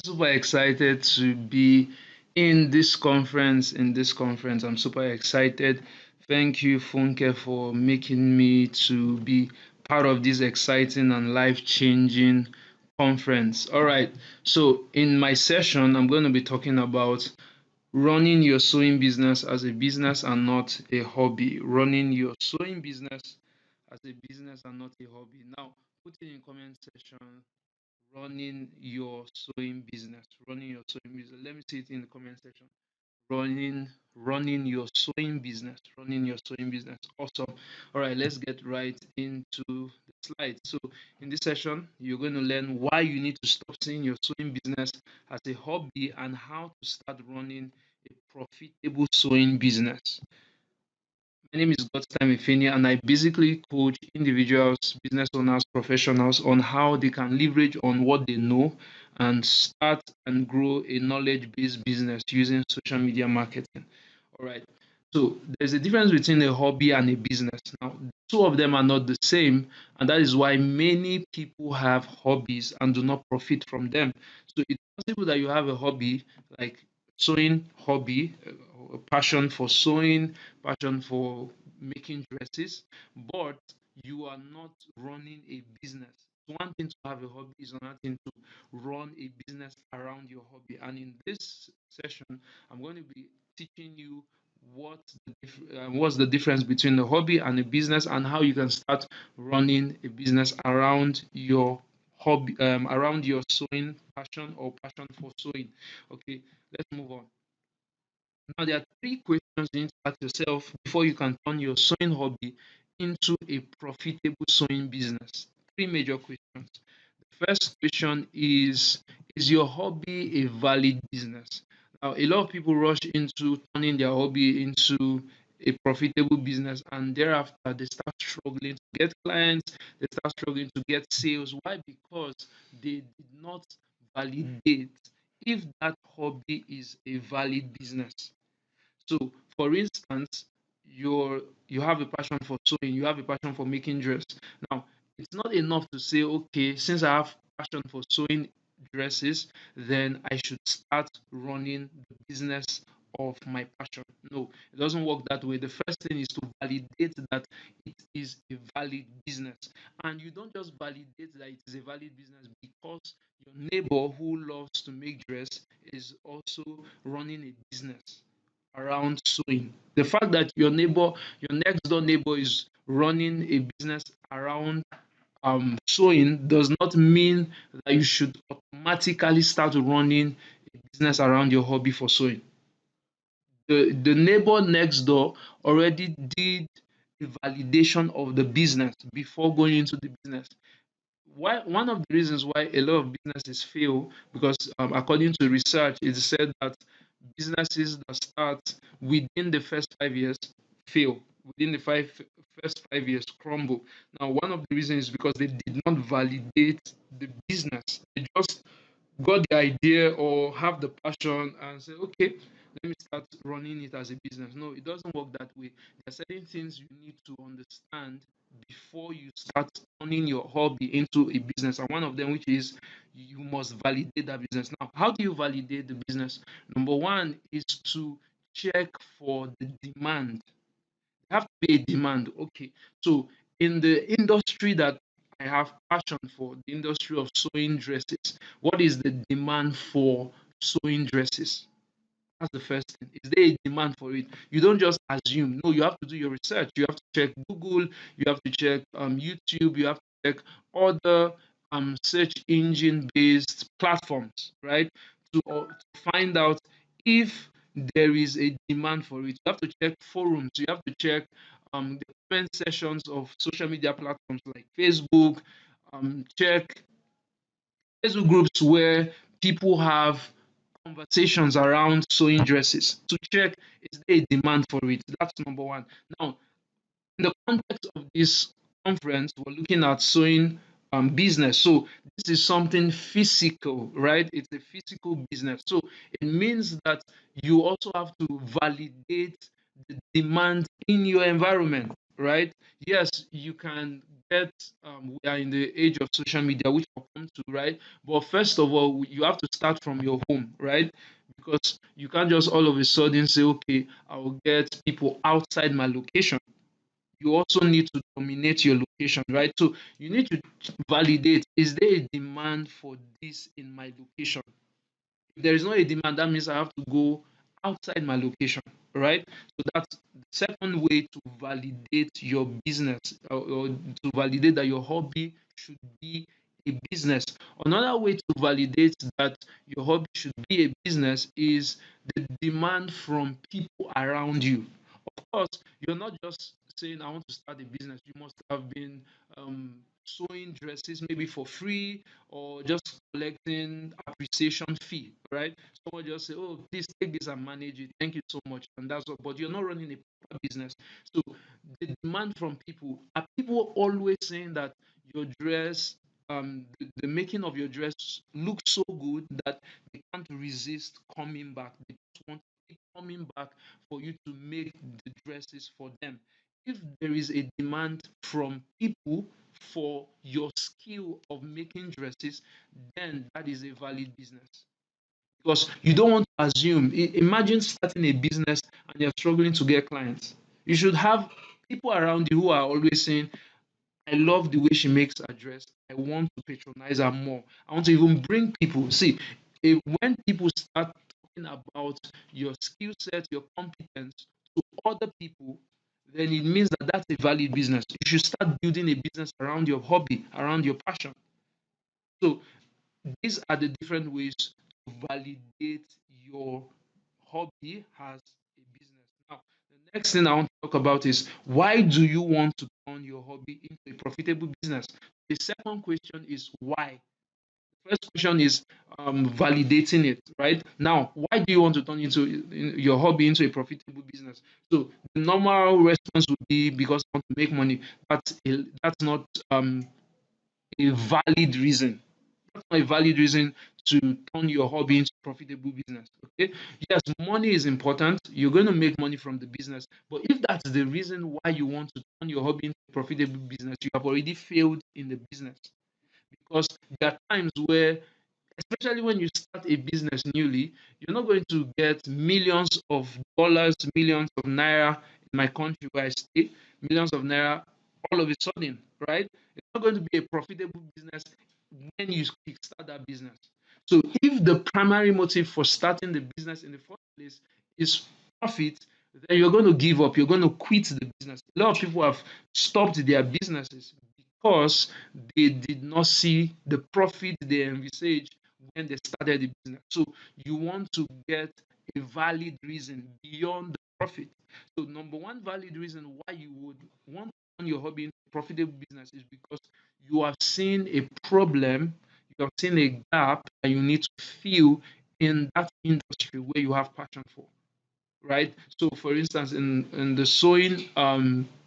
super excited to be in this conference. I'm super excited. Thank you, Funke, for making me to be part of this exciting and life-changing conference. All right. So in my session, I'm going to be talking about running your sewing business as a business and not a hobby. Running your sewing business as a business and not a hobby. Now, put it in comment section, running your sewing business. Let me see it in the comment section. Running your sewing business. Awesome. All right, let's get right into the slides. So in this session, you're going to learn why you need to stop seeing your sewing business as a hobby and how to start running a profitable sewing business. My name is Godstime Efeni, and I basically coach individuals, business owners, professionals on how they can leverage on what they know and start and grow a knowledge-based business using social media marketing. All right. So there's a difference between a hobby and a business. Now, two of them are not the same, and that is why many people have hobbies and do not profit from them. So it's possible that you have a hobby like sewing hobby, a passion for sewing, passion for making dresses, but you are not running a business. It's one thing to have a hobby, is another thing to run a business around your hobby. And in this session, I'm going to be teaching you what's the difference between a hobby and a business, and how you can start running a business around your hobby, around your sewing passion or passion for sewing. Okay, let's move on. Now, there are three questions you need to ask yourself before you can turn your sewing hobby into a profitable sewing business. Three major questions. The first question is your hobby a valid business? Now, a lot of people rush into turning their hobby into a profitable business, and thereafter they start struggling to get clients, they start struggling to get sales. Why? Because they did not validate if that hobby is a valid business. So, for instance, you have a passion for sewing, you have a passion for making dress. Now, it's not enough to say, okay, since I have passion for sewing dresses, then I should start running the business of my passion. No, it doesn't work that way. The first thing is to validate that it is a valid business. And you don't just validate that it is a valid business because your neighbor who loves to make dress is also running a business around sewing. The fact that your next door neighbor is running a business around sewing does not mean that you should automatically start running a business around your hobby for sewing. The neighbor next door already did a validation of the business before going into the business. Why one of the reasons why a lot of businesses fail, because according to research, it said that businesses that start within the first 5 years fail. Within the first 5 years crumble. Now, one of the reasons is because they did not validate the business. They just got the idea or have the passion and say, okay, let me start running it as a business. No, it doesn't work that way. There are certain things you need to understand before you start turning your hobby into a business. And one of them, which is you must validate that business. Now, how do you validate the business? Number one is to check for the demand. You have to be a demand. Okay. So in the industry that I have passion for, the industry of sewing dresses, what is the demand for sewing dresses? That's the first thing. Is there a demand for it? You don't just assume. No, you have to do your research. You have to check Google. You have to check YouTube. You have to check other search engine based platforms, right? To find out if there is a demand for it. You have to check forums. You have to check the comment sections of social media platforms like Facebook. Check Facebook groups where people have conversations around sewing dresses to check is there a demand for it. That's number one. Now, in the context of this conference, we're looking at sewing business. So this is something physical, right? It's a physical business. So it means that you also have to validate the demand in your environment, right? Yes, you can get we are in the age of social media, which I'll come to, right? But first of all, you have to start from your home, right? Because you can't just all of a sudden say, okay, I will get people outside my location. You also need to dominate your location, right? So you need to validate, is there a demand for this in my location? If there is not a demand, that means I have to go outside my location, right? So that's the second way to validate your business, or to validate that your hobby should be a business. Another way to validate that your hobby should be a business is the demand from people around you. Of course, you're not just saying, I want to start a business. You must have been sewing dresses maybe for free, or just collecting appreciation fee, right? Someone just say, oh, please take this and manage it. Thank you so much. And that's all. But you're not running a proper business. So the demand from people, are people always saying that your dress, the making of your dress looks so good that they can't resist coming back. They just want to keep coming back for you to make the dresses for them. If there is a demand from people for your skill of making dresses, then that is a valid business. Because you don't want to assume, imagine starting a business and you're struggling to get clients. You should have people around you who are always saying, I love the way she makes her dress. I want to patronize her more. I want to even bring people. See, when people start talking about your skill set, your competence to other people, then it means that that's a valid business. You should start building a business around your hobby, around your passion. So these are the different ways to validate your hobby as a business. Now, the next thing I want to talk about is, why do you want to turn your hobby into a profitable business? The second question is why. The first question is validating it, right? Now, why do you want to turn your hobby into a profitable business? So the normal response would be because I want to make money. That's not a valid reason. That's not a valid reason to turn your hobby into profitable business. Okay. Yes, money is important. You're going to make money from the business. But if that's the reason why you want to turn your hobby into profitable business, you have already failed in the business. Because there are times where, especially when you start a business newly, you're not going to get millions of dollars, millions of naira in my country where I stay, millions of naira all of a sudden, right? It's not going to be a profitable business when you kickstart that business. So if the primary motive for starting the business in the first place is profit, then you're going to give up, you're going to quit the business. A lot of people have stopped their businesses because they did not see the profit they envisaged when they started the business. So you want to get a valid reason beyond the profit. So number one valid reason why you would want to turn your hobby into a profitable business is because you have seen a problem, you have seen a gap that you need to fill in that industry where you have passion for, right? So, for instance, in the sewing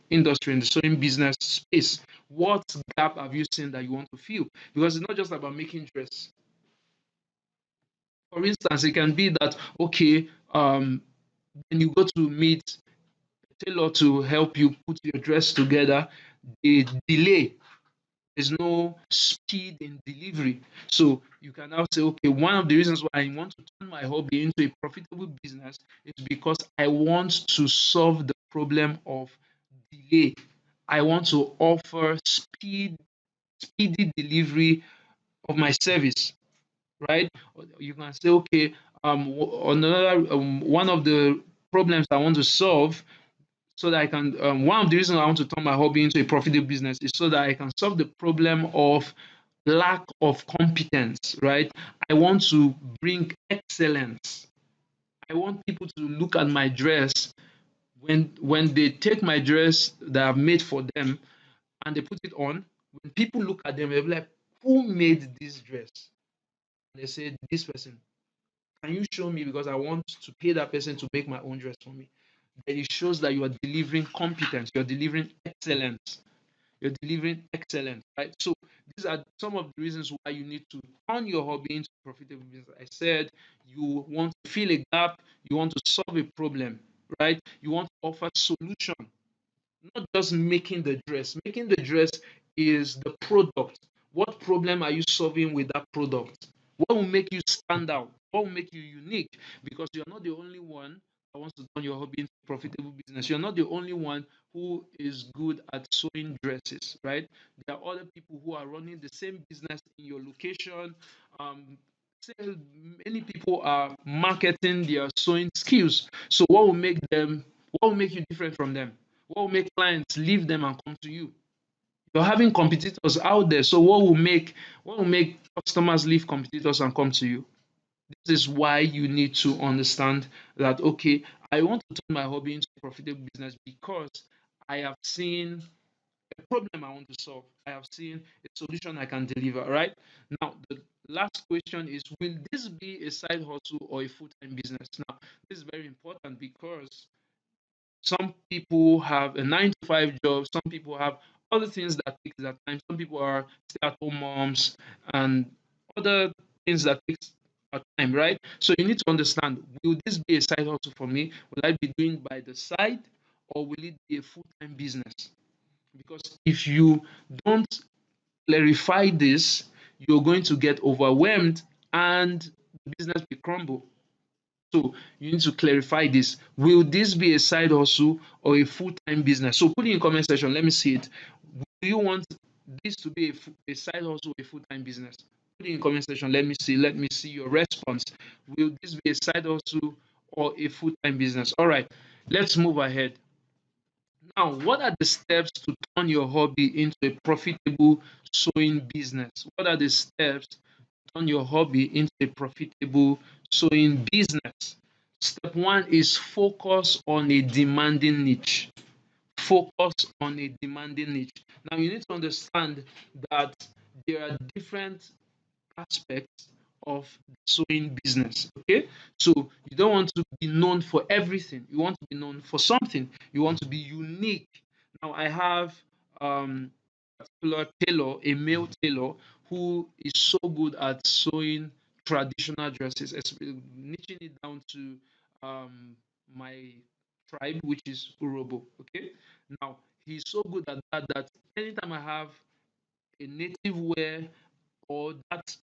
industry, in the sewing business space, what gap have you seen that you want to fill? Because it's not just about making dress. For instance, it can be that, okay, when you go to meet a tailor to help you put your dress together, they delay. There's no speed in delivery. So you can now say, okay, one of the reasons why I want to turn my hobby into a profitable business is because I want to solve the problem of delay. I want to offer speedy delivery of my service, right? You can say, okay, another one of the problems I want to solve, so that I can one of the reasons I want to turn my hobby into a profitable business is so that I can solve the problem of lack of competence, right? I want to bring excellence. I want people to look at my dress, when they take my dress that I've made for them and they put it on. When people look at them, they'll be like, who made this dress? And they say, this person. Can you show me? Because I want to pay that person to make my own dress for me. Then it shows that you are delivering competence, you're delivering excellence, you're delivering excellence, right? So these are some of the reasons why you need to turn your hobby into profitable business. I said you want to fill a gap, you want to solve a problem, right? You want to offer solution, not just making the dress. Making the dress is the product. What problem are you solving with that product? What will make you stand out? What will make you unique? Because you're not the only one that wants to turn your hobby into a profitable business. You're not the only one who is good at sewing dresses, right? There are other people who are running the same business in your location. Um, Many people are marketing their sewing skills. So what will make you different from them? What will make clients leave them and come to you? You're having competitors out there. So what will make customers leave competitors and come to you? This is why you need to understand that, okay, I want to turn my hobby into a profitable business because I have seen a problem I want to solve. I have seen a solution I can deliver. Right now, the last question is: will this be a side hustle or a full-time business? Now, this is very important because some people have a 9 to 5 job. Some people have other things that take their time. Some people are stay-at-home moms and other things that takes our time, right? So you need to understand: will this be a side hustle for me? Will I be doing by the side, or will it be a full-time business? Because if you don't clarify this, you're going to get overwhelmed and the business will crumble. So you need to clarify this. Will this be a side hustle or a full-time business? So put it in comment section. Let me see it. Do you want this to be a side hustle or a full-time business? Put it in comment section. Let me see. Let me see your response. Will this be a side hustle or a full-time business? All right. Let's move ahead. Now, what are the steps to turn your hobby into a profitable sewing business? What are the steps to turn your hobby into a profitable sewing business? Step one is focus on a demanding niche. Focus on a demanding niche. Now, you need to understand that there are different aspects of the sewing business. Okay, so you don't want to be known for everything. You want to be known for something. You want to be unique. Now, I have a particular tailor, a male tailor, who is so good at sewing traditional dresses, niching it down to my tribe, which is Urobo. Okay, now he's so good at that anytime I have a native wear or that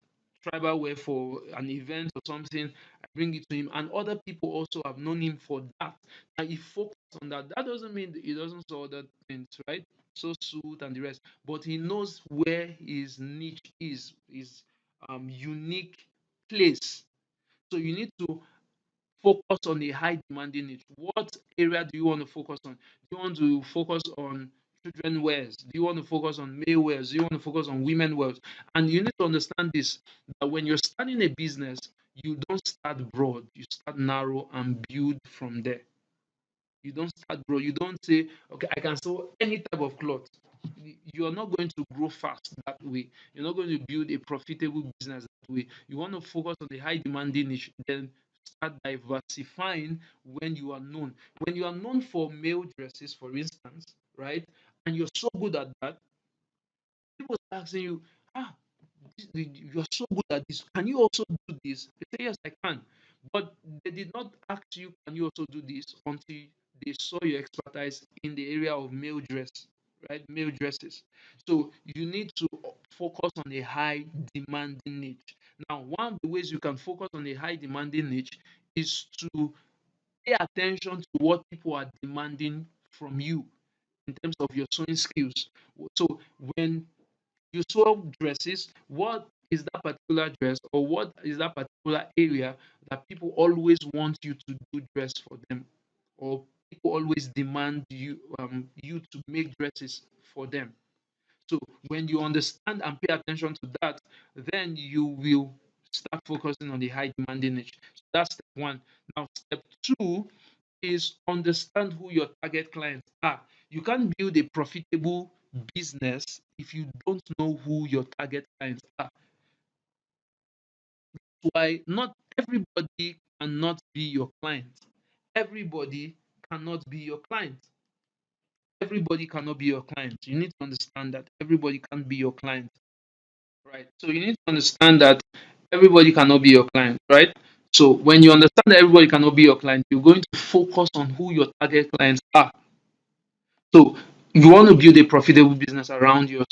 tribal wear for an event or something, I bring it to him. And other people also have known him for that. And he focused on that. That doesn't mean that he doesn't sell other things, right? So suit and the rest. But he knows where his niche is, his unique place. So you need to focus on a high demanding niche. What area do you want to focus on? Do you want to focus on children wears? Do you want to focus on male wears? Do you want to focus on women wears? And you need to understand this, that when you're starting a business, you don't start broad, you start narrow and build from there. You don't start grow. You don't say, okay, I can sew any type of cloth. You are not going to grow fast that way. You're not going to build a profitable business that way. You want to focus on the high demanding niche, then start diversifying when you are known. When you are known for male dresses, for instance, right? And you're so good at that, people start asking you, ah, you're so good at this. Can you also do this? They say, yes, I can. But they did not ask you, can you also do this, until they saw your expertise in the area of male dress, right? Male dresses. So you need to focus on a high demanding niche. Now, one of the ways you can focus on a high demanding niche is to pay attention to what people are demanding from you in terms of your sewing skills. So when you sew dresses, what is that particular dress, or what is that particular area that people always want you to do dress for them, or people always demand you to make dresses for them? So when you understand and pay attention to that, then you will start focusing on the high demanding niche. So that's step one. Now, step two is understand who your target clients are. You can't build a profitable business if you don't know who your target clients are. Why not everybody cannot be your client? Everybody cannot be your client. Everybody cannot be your client. You need to understand that everybody can't be your client. Right. So you need to understand that everybody cannot be your client, right? So when you understand that everybody cannot be your client, you're going to focus on who your target clients are. So you want to build a profitable business around your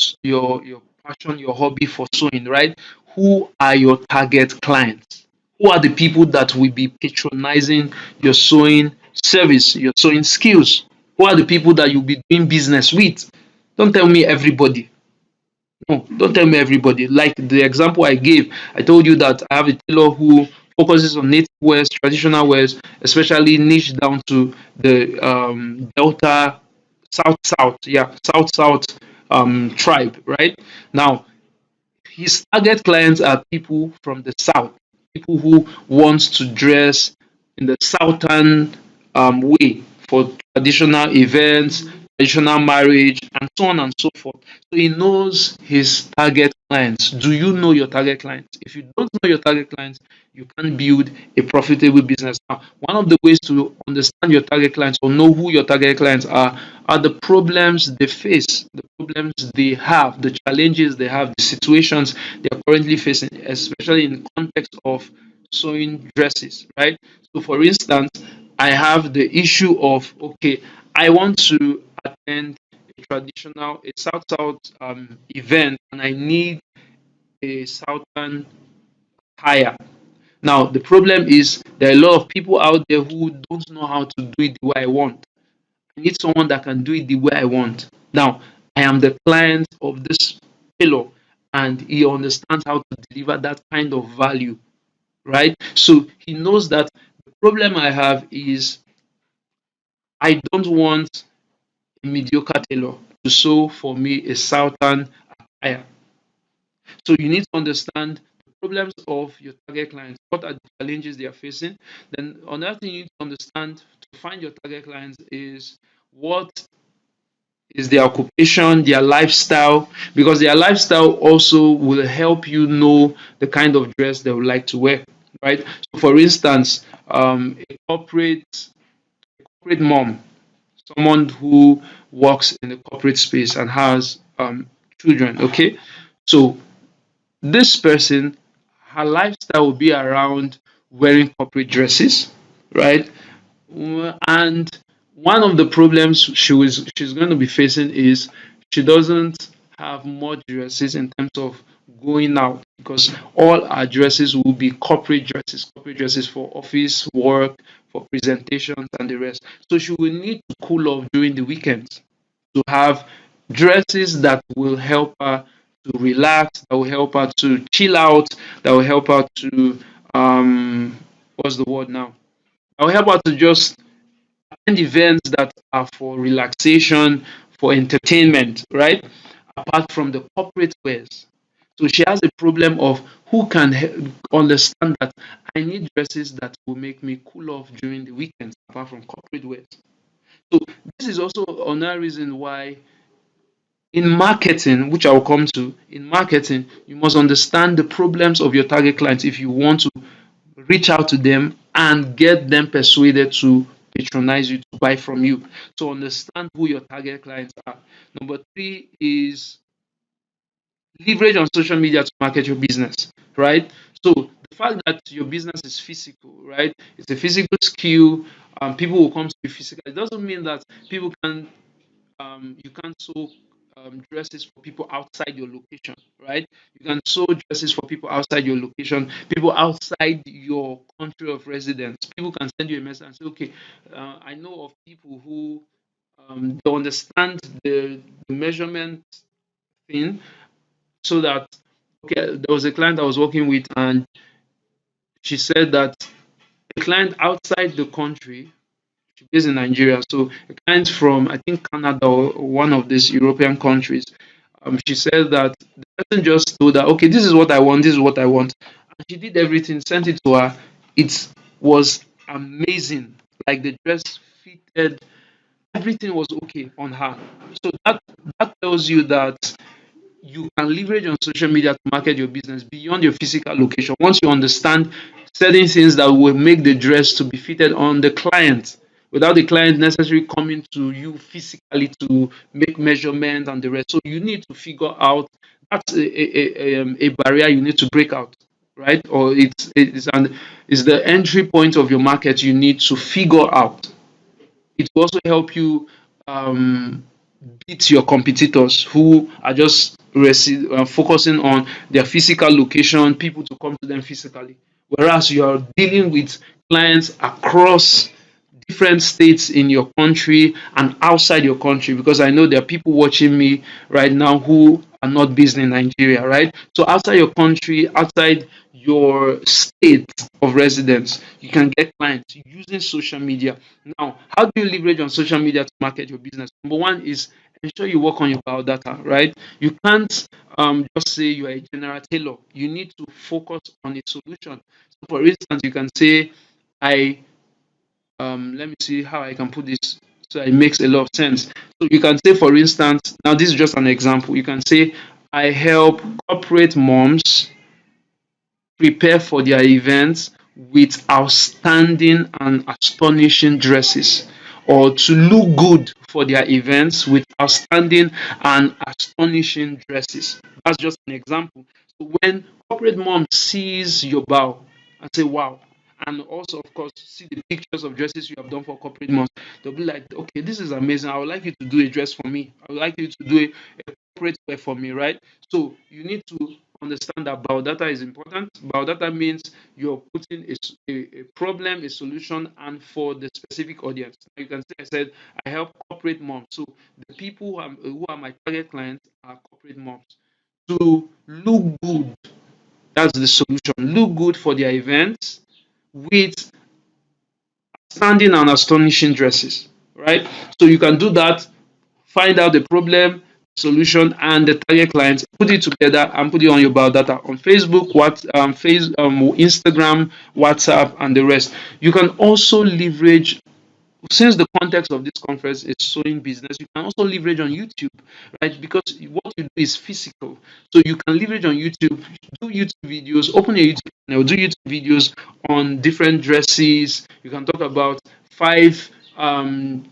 passion, your hobby for sewing, right? Who are your target clients? Who are the people that will be patronizing your sewing service, your sewing skills? Who are the people that you'll be doing business with? Don't tell me everybody. No, don't tell me everybody. Like the example I gave, I told you that I have a tailor who focuses on native wears, traditional wears, especially niche down to the Delta, South tribe, right? Now, his target clients are people from the South, people who want to dress in the Southern way for traditional events, traditional marriage, and so on and so forth. So he knows his target clients. Do you know your target clients? If you don't know your target clients, you can build a profitable business. Now, one of the ways to understand your target clients or know who your target clients are the problems they face, the problems they have, the challenges they have, the situations they are currently facing, especially in the context of sewing dresses, right? So, for instance, I have the issue of okay, I want to attend a South event, and I need a Southern hire. Now, the problem is there are a lot of people out there who don't know how to do it the way I want. I need someone that can do it the way I want. Now, I am the client of this fellow, and he understands how to deliver that kind of value, right? So he knows that the problem I have is I don't want a mediocre tailor to sew for me a southern attire. So you need to understand the problems of your target clients. What are the challenges they are facing? Then another thing you need to understand to find your target clients is what is their occupation, their lifestyle, because their lifestyle also will help you know the kind of dress they would like to wear, right? So, for instance, a corporate mom, someone who works in the corporate space and has children, okay? So, this person, her lifestyle will be around wearing corporate dresses, right? And one of the problems she's going to be facing is she doesn't have much dresses in terms of going out because all our dresses will be corporate dresses for office work, for presentations and the rest. So she will need to cool off during the weekends to have dresses that will help her to relax, that will help her to chill out, that will help her to what's the word now? That will help her to just attend events that are for relaxation, for entertainment, right? Apart from the corporate wares. So she has a problem of who can understand that I need dresses that will make me cool off during the weekends apart from corporate wears. So this is also another reason why in marketing, which I will come to, in marketing, you must understand the problems of your target clients if you want to reach out to them and get them persuaded to patronize you, to buy from you. So understand who your target clients are. Number three is leverage on social media to market your business, right? So the fact that your business is physical, right? It's a physical skill. People will come to you physical. It doesn't mean that people can you can't sew dresses for people outside your location, right? You can sew dresses for people outside your location, people outside your country of residence. People can send you a message and say, okay, I know of people who they understand the measurement thing, so that okay, there was a client I was working with, and she said that a client outside the country based in Nigeria. So a client from I think Canada or one of these European countries. She said that the person just told her, okay, this is what I want, this is what I want. And she did everything, sent it to her. It was amazing. Like the dress fitted, everything was okay on her. So that tells you that you can leverage on social media to market your business beyond your physical location. Once you understand certain things that will make the dress to be fitted on the client without the client necessarily coming to you physically to make measurements and the rest. So you need to figure out that's a barrier you need to break out, right? Or it's the entry point of your market you need to figure out. It will also help you um, beat your competitors who are just focusing on their physical location, people to come to them physically. Whereas you are dealing with clients across different states in your country and outside your country, because I know there are people watching me right now who are not based in Nigeria, right? So outside your country, outside your state of residence, you can get clients using social media. Now, how do you leverage on social media to market your business? Number one is ensure you work on your biodata, right? You can't just say you are a general tailor. You need to focus on a solution. So, for instance, you can say, I let me see how I can put this so it makes a lot of sense. So you can say, for instance, now this is just an example. You can say, I help corporate moms prepare for their events with outstanding and astonishing dresses, or to look good for their events with outstanding and astonishing dresses. That's just an example. So when corporate mom sees your bow and say, wow, and also, of course, see the pictures of dresses you have done for corporate moms, they'll be like, okay, this is amazing. I would like you to do a dress for me. I would like you to do a corporate wear for me, right? So you need to understand that biodata is important. Biodata means you're putting a problem, a solution, and for the specific audience. You can say, I said, I help corporate moms. So the people who are my target clients are corporate moms. To look good, that's the solution. Look good for their events with standing and astonishing dresses, right? So you can do that, find out the problem, solution, and the target clients, put it together and put it on your biodata on Facebook, Instagram, WhatsApp, and the rest. You can also leverage, since the context of this conference is sewing business, you can also leverage on YouTube, right? Because what you do is physical. So you can leverage on YouTube, do YouTube videos, open a YouTube channel, do YouTube videos on different dresses. You can talk about five um,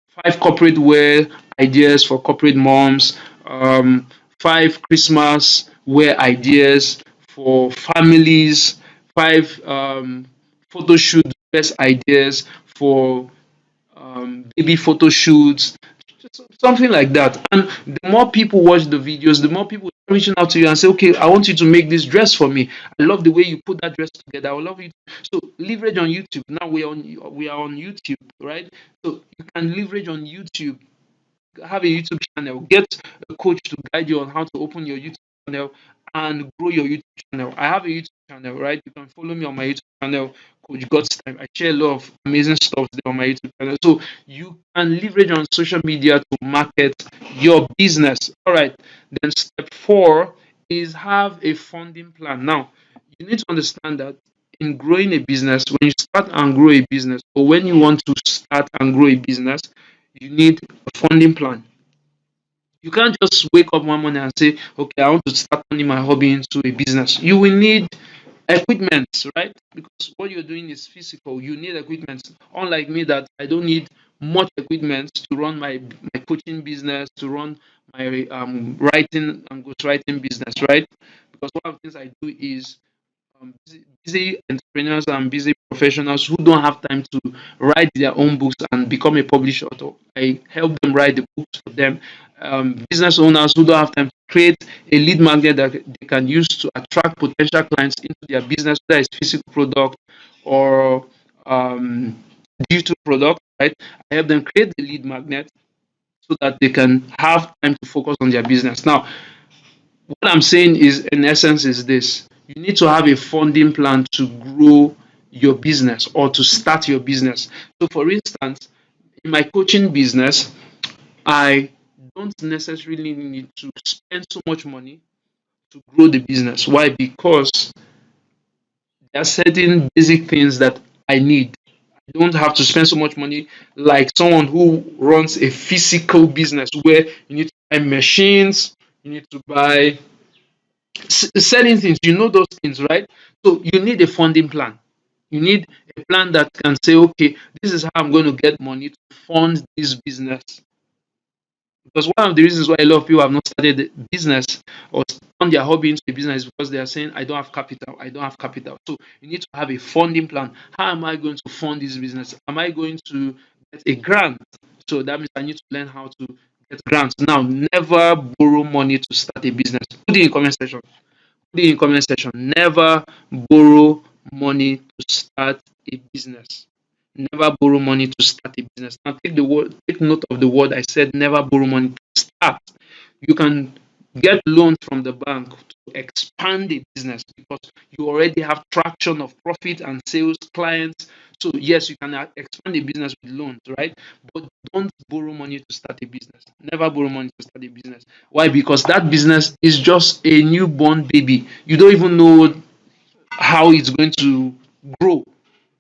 five corporate wear ideas for corporate moms, five Christmas wear ideas for families, five photo shoot best ideas for baby photo shoots, something like that. And the more people watch the videos, the more people are reaching out to you and say, okay, I want you to make this dress for me. I love the way you put that dress together. I love it. So leverage on YouTube. Now we are on YouTube, right? So you can leverage on YouTube, have a YouTube channel, get a coach to guide you on how to open your YouTube channel and grow your YouTube channel. I have a YouTube channel, right? You can follow me on my YouTube channel, Coach Godstime. I share a lot of amazing stuff there on my YouTube channel. So you can leverage on social media to market your business. All right. Then step four is have a funding plan. Now, you need to understand that in growing a business, when you start and grow a business, or when you want to start and grow a business, you need a funding plan. You can't just wake up one morning and say, okay, I want to start turning my hobby into a business. You will need equipment, right? Because what you're doing is physical. You need equipment. Unlike me, that I don't need much equipment to run my coaching business, to run my writing and ghostwriting business, right? Because one of the things I do is busy entrepreneurs and busy professionals who don't have time to write their own books and become a published author. I help them write the books for them. Business owners who don't have time to create a lead magnet that they can use to attract potential clients into their business, whether it's physical product or digital product, right? I help them create the lead magnet so that they can have time to focus on their business. Now, what I'm saying is, in essence, is this: you need to have a funding plan to grow your business or to start your business. So, for instance, in my coaching business, I don't necessarily need to spend so much money to grow the business. Why? Because there are certain basic things that I need. I don't have to spend so much money like someone who runs a physical business where you need to buy machines, you need to buy certain things, those things, right? So you need a funding plan. You need a plan that can say, okay, this is how I'm going to get money to fund this business. Because one of the reasons why a lot of people have not started a business or turned their hobby into a business is because they are saying, I don't have capital. I don't have capital. So you need to have a funding plan. How am I going to fund this business? Am I going to get a grant? So that means I need to learn how to get grants. Now, never borrow money to start a business. Put it in comment section. Put it in comment section. Never borrow money to start a business. Never borrow money to start a business. Now take note of the word I said. Never borrow money to start. You can get loans from the bank to expand a business because you already have traction of profit and sales clients. So yes, you can expand a business with loans, right? But don't borrow money to start a business. Never borrow money to start a business. Why? Because that business is just a newborn baby. You don't even know how it's going to grow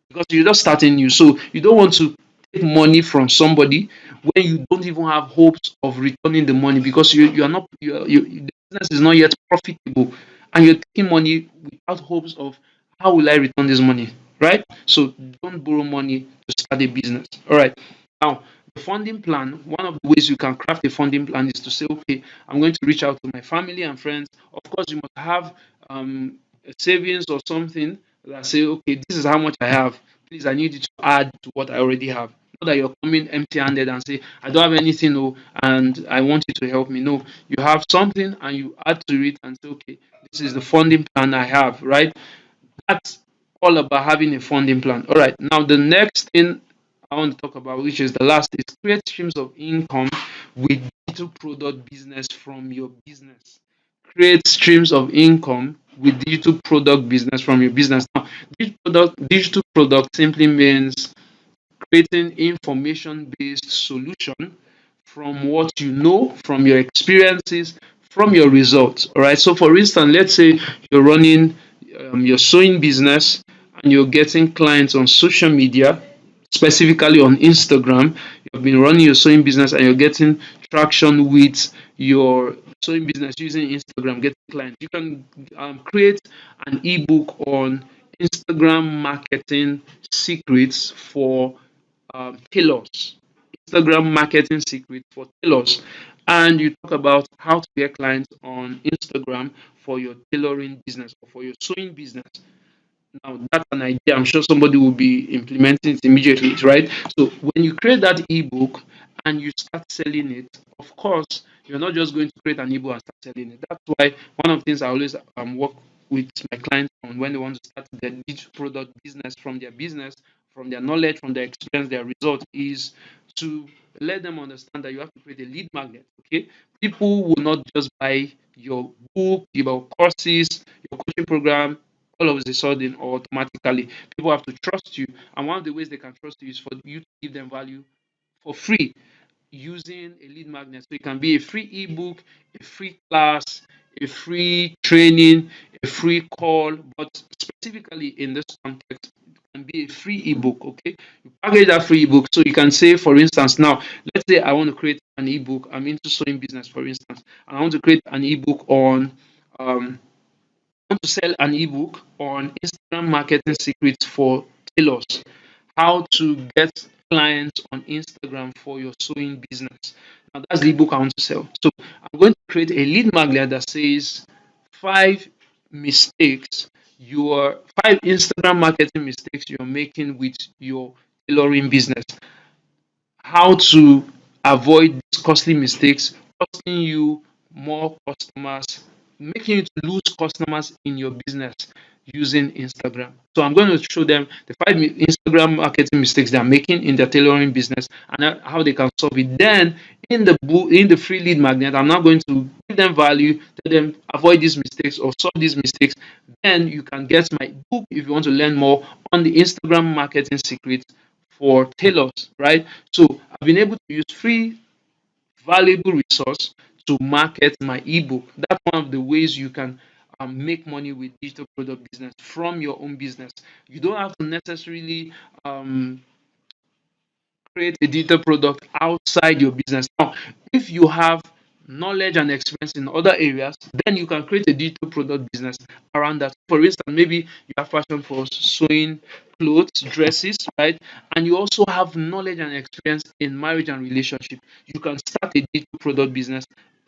because you're just starting new. So you don't want to take money from somebody when you don't even have hopes of returning the money because you are not the business is not yet profitable, and you're taking money without hopes of how will I return this money, right? So don't borrow money to start a business. All right. Now, the funding plan, one of the ways you can craft a funding plan is to say, okay, I'm going to reach out to my family and friends. Of course, you must have a savings or something that say, okay, this is how much I have. Please, I need you to add to what I already have. Not that you're coming empty-handed and say, I don't have anything, oh, and I want you to help me. No, you have something and you add to it and say, okay, this is the funding plan I have, right? That's all about having a funding plan. All right. Now, the next thing I want to talk about, which is the last, is create streams of income with digital product business from your business. Create streams of income with digital product business from your business. Now, digital product simply means creating information based solution from what you know, from your experiences, from your results. All right. So, for instance, let's say you're running your sewing business and you're getting clients on social media, specifically on Instagram. You've been running your sewing business and you're getting traction with your sewing business using Instagram, getting clients. You can create an ebook on Instagram marketing secrets for tailors. Instagram marketing secret for tailors. And you talk about how to get clients on Instagram for your tailoring business or for your sewing business. Now, that's an idea. I'm sure somebody will be implementing it immediately, right? So, when you create that ebook and you start selling it, of course, you're not just going to create an ebook and start selling it. That's why one of the things I always work with my clients on when they want to start their digital product business, from their knowledge, from their experience, their result is to let them understand that you have to create a lead magnet. Okay, people will not just buy your book, your courses, your coaching program all of a sudden or automatically. People have to trust you, and one of the ways they can trust you is for you to give them value for free using a lead magnet. So it can be a free ebook, a free class, a free training, a free call, but specifically in this context, it can be a free ebook. Okay, you package that free ebook. So you can say, for instance, now let's say I want to create an ebook. I'm into sewing business, for instance, and I want to create an ebook on um, want to sell an ebook on Instagram marketing secrets for tailors, how to get clients on Instagram for your sewing business. Now, that's the ebook I want to sell. So, I'm going to create a lead magnet that says five mistakes, your five Instagram marketing mistakes you're making with your tailoring business, how to avoid these costly mistakes, costing you more customers, making you to lose customers in your business using Instagram. So I'm going to show them the five Instagram marketing mistakes they are making in their tailoring business and how they can solve it. Then in the book, in the free lead magnet, I'm not going to give them value, tell them avoid these mistakes or solve these mistakes. Then you can get my book if you want to learn more on the Instagram marketing secrets for tailors, right? So I've been able to use free, valuable resource to market my ebook. That's one of the ways you can make money with digital product business from your own business. You don't have to necessarily um, create a digital product outside your business. Now, if you have knowledge and experience in other areas, then you can create a digital product business around that. For instance, maybe you have passion for sewing clothes, dresses, right? And you also have knowledge and experience in marriage and relationship. You can start a digital product business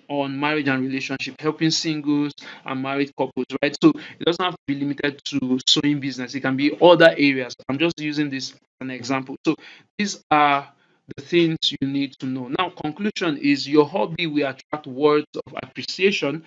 on marriage and relationship, helping singles and married couples, right? So it doesn't have to be limited to sewing business. It can be other areas. I'm just using this as an example. So these are the things you need to know. Now, conclusion is your hobby will attract words of appreciation,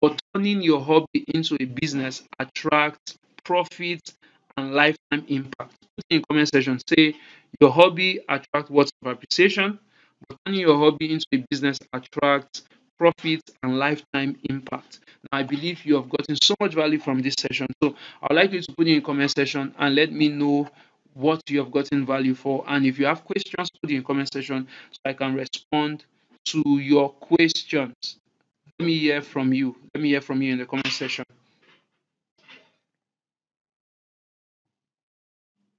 but turning your hobby into a business attracts profit and lifetime impact. Put in the comment section, say your hobby attracts words of appreciation, but turning your hobby into a business attracts profit and lifetime impact. Now, I believe you have gotten so much value from this session. So I'd like you to put in the comment section and let me know what you have gotten value for. And if you have questions, put in the comment section so I can respond to your questions. Let me hear from you. Let me hear from you in the comment section.